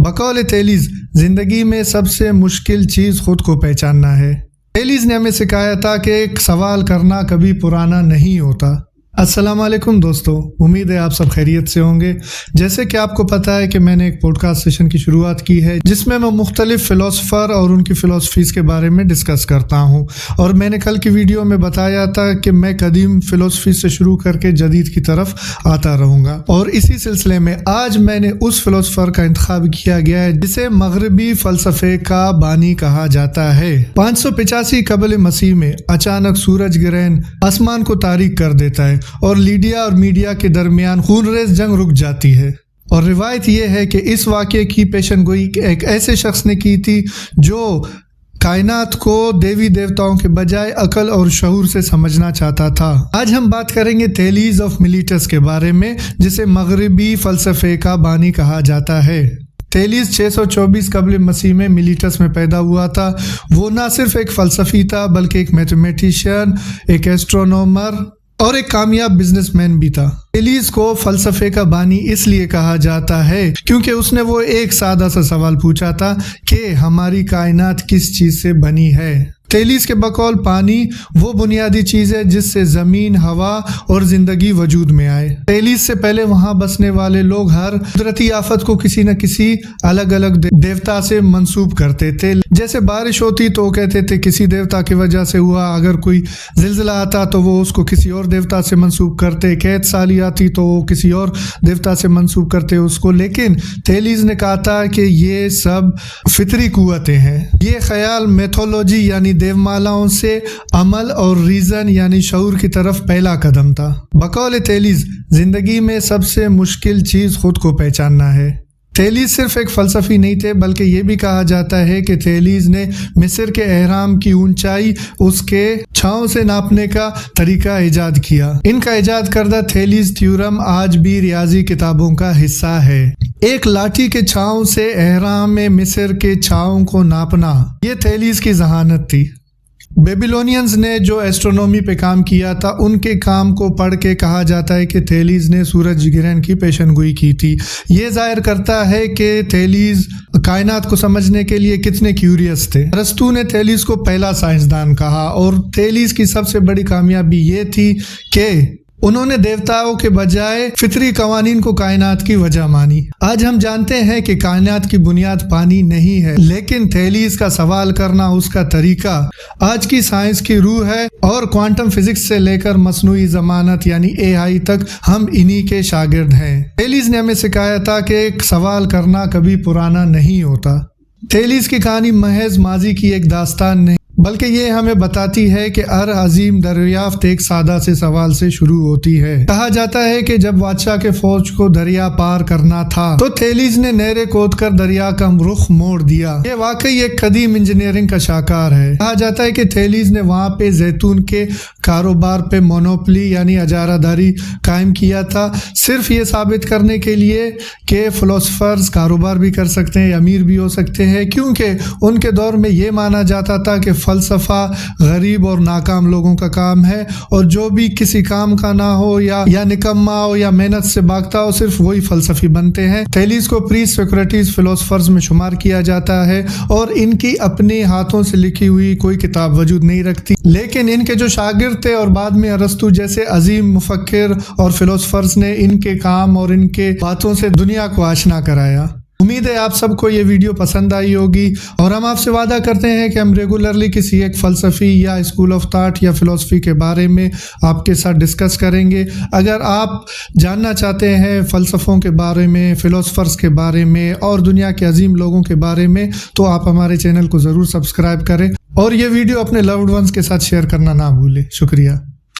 بقول تیلیز زندگی میں سب سے مشکل چیز خود کو پہچاننا ہے۔ تیلیز نے ہمیں سکھایا تھا کہ ایک سوال کرنا کبھی پرانا نہیں ہوتا۔ السلام علیکم دوستو، امید ہے آپ سب خیریت سے ہوں گے۔ جیسے کہ آپ کو پتہ ہے کہ میں نے ایک پوڈ کاسٹ سیشن کی شروعات کی ہے جس میں مختلف فلسفر اور ان کی فلسفیز کے بارے میں ڈسکس کرتا ہوں، اور میں نے کل کی ویڈیو میں بتایا تھا کہ میں قدیم فلسفی سے شروع کر کے جدید کی طرف آتا رہوں گا، اور اسی سلسلے میں آج میں نے اس فلسفر کا انتخاب کیا گیا ہے جسے مغربی فلسفے کا بانی کہا جاتا ہے۔ 585 قبل مسیح میں اچانک سورج گرہن آسمان کو تاریک کر دیتا ہے اور لیڈیا اور میڈیا کے درمیان خونریز جنگ رک جاتی ہے، اور روایت یہ ہے کہ اس واقعے کی پیشن گوئی ایک ایسے شخص نے کی تھی جو کائنات کو دیوی دیوتاؤں کے بجائے عقل اور شعور سے سمجھنا چاہتا تھا۔ آج ہم بات کریں گے تھیلیز آف میلیٹس کے بارے میں، جسے مغربی فلسفے کا بانی کہا جاتا ہے۔ تھیلیز 624 قبل مسیح میں میلیٹس میں پیدا ہوا تھا۔ وہ نہ صرف ایک فلسفی تھا بلکہ ایک میتھمیٹیشین، ایک ایسٹرونومر اور ایک کامیاب بزنس مین بھی تھا۔ تھیلیز کو فلسفے کا بانی اس لیے کہا جاتا ہے کیونکہ اس نے وہ ایک سادہ سا سوال پوچھا تھا کہ ہماری کائنات کس چیز سے بنی ہے۔ تھیلیز کے بقول پانی وہ بنیادی چیز ہے جس سے زمین، ہوا اور زندگی وجود میں آئے۔ تھیلیز سے پہلے وہاں بسنے والے لوگ ہر قدرتی آفت کو کسی نہ کسی الگ الگ دیوتا سے منسوب کرتے تھے۔ جیسے بارش ہوتی تو وہ کہتے تھے کسی دیوتا کی وجہ سے ہوا، اگر کوئی زلزلہ آتا تو وہ اس کو کسی اور دیوتا سے منسوب کرتے، قحط سالی آتی تو وہ کسی اور دیوتا سے منسوب کرتے اس کو۔ لیکن تھیلیز نے کہا تھا کہ یہ سب فطری قوتیں ہیں۔ یہ خیال میتھولوجی یعنی دیو مالاؤں سے عمل اور ریزن یعنی شعور کی طرف پہلا قدم تھا۔ بقول تھیلیز زندگی میں سب سے مشکل چیز خود کو پہچاننا ہے۔ تھیلیز صرف ایک فلسفی نہیں تھے بلکہ یہ بھی کہا جاتا ہے کہ تھیلیز نے مصر کے اہرام کی اونچائی اس کے چھاؤں سے ناپنے کا طریقہ ایجاد کیا۔ ان کا ایجاد کردہ تھیلیز تھیورم آج بھی ریاضی کتابوں کا حصہ ہے۔ ایک لاٹھی کے چھاؤں سے اہرام میں مصر کے چھاؤں کو ناپنا، یہ تھیلیز کی ذہانت تھی۔ بیبیلونینز نے جو ایسٹرونومی پہ کام کیا تھا ان کے کام کو پڑھ کے کہا جاتا ہے کہ تھیلیز نے سورج گرہن کی پیشن گوئی کی تھی۔ یہ ظاہر کرتا ہے کہ تھیلیز کائنات کو سمجھنے کے لیے کتنے کیوریس تھے۔ ارسطو نے تھیلیز کو پہلا سائنسدان کہا، اور تھیلیز کی سب سے بڑی کامیابی یہ تھی کہ انہوں نے دیوتاؤں کے بجائے فطری قوانین کو کائنات کی وجہ مانی۔ آج ہم جانتے ہیں کہ کائنات کی بنیاد پانی نہیں ہے، لیکن تھیلیز کا سوال کرنا، اس کا طریقہ آج کی سائنس کی روح ہے، اور کوانٹم فزکس سے لے کر مصنوعی ضمانت یعنی AI تک ہم انہی کے شاگرد ہیں۔ تھیلیز نے ہمیں سکھایا تھا کہ ایک سوال کرنا کبھی پرانا نہیں ہوتا۔ تھیلیز کی کہانی محض ماضی کی ایک داستان نہیں بلکہ یہ ہمیں بتاتی ہے کہ ہر عظیم دریافت ایک سادہ سے سوال سے شروع ہوتی ہے۔ کہا جاتا ہے کہ جب بادشاہ کے فوج کو دریا پار کرنا تھا تو تھیلیز نے نہریں کھود کر دریا کا رخ موڑ دیا۔ یہ واقعی ایک قدیم انجینئرنگ کا شاہکار ہے۔ کہا جاتا ہے کہ تھیلیز نے وہاں پہ زیتون کے کاروبار پہ مونوپلی یعنی اجارہ داری قائم کیا تھا، صرف یہ ثابت کرنے کے لیے کہ فلسفرز کاروبار بھی کر سکتے ہیں، امیر بھی ہو سکتے ہیں، کیونکہ ان کے دور میں یہ مانا جاتا تھا کہ فلسفہ غریب اور ناکام لوگوں کا کام ہے، اور جو بھی کسی کام کا نہ ہو یا نکما ہو یا محنت سے بھاگتا ہو، صرف وہی فلسفی بنتے ہیں۔ تھیلیز کو پری سوکریٹس فلسفرز میں شمار کیا جاتا ہے، اور ان کی اپنے ہاتھوں سے لکھی ہوئی کوئی کتاب وجود نہیں رکھتی، لیکن ان کے جو شاگرد تھے اور بعد میں ارسطو جیسے عظیم مفکر اور فلسفرز نے ان کے کام اور ان کے باتوں سے دنیا کو آشنا کرایا۔ امید ہے آپ سب کو یہ ویڈیو پسند آئی ہوگی، اور ہم آپ سے وعدہ کرتے ہیں کہ ہم ریگولرلی کسی ایک فلسفی یا اسکول آف تھاٹ یا فلسفی کے بارے میں آپ کے ساتھ ڈسکس کریں گے۔ اگر آپ جاننا چاہتے ہیں فلسفوں کے بارے میں، فلسفرز کے بارے میں اور دنیا کے عظیم لوگوں کے بارے میں، تو آپ ہمارے چینل کو ضرور سبسکرائب کریں، اور یہ ویڈیو اپنے لوڈ ونس کے ساتھ شیئر کرنا نہ بھولیں۔ شکریہ۔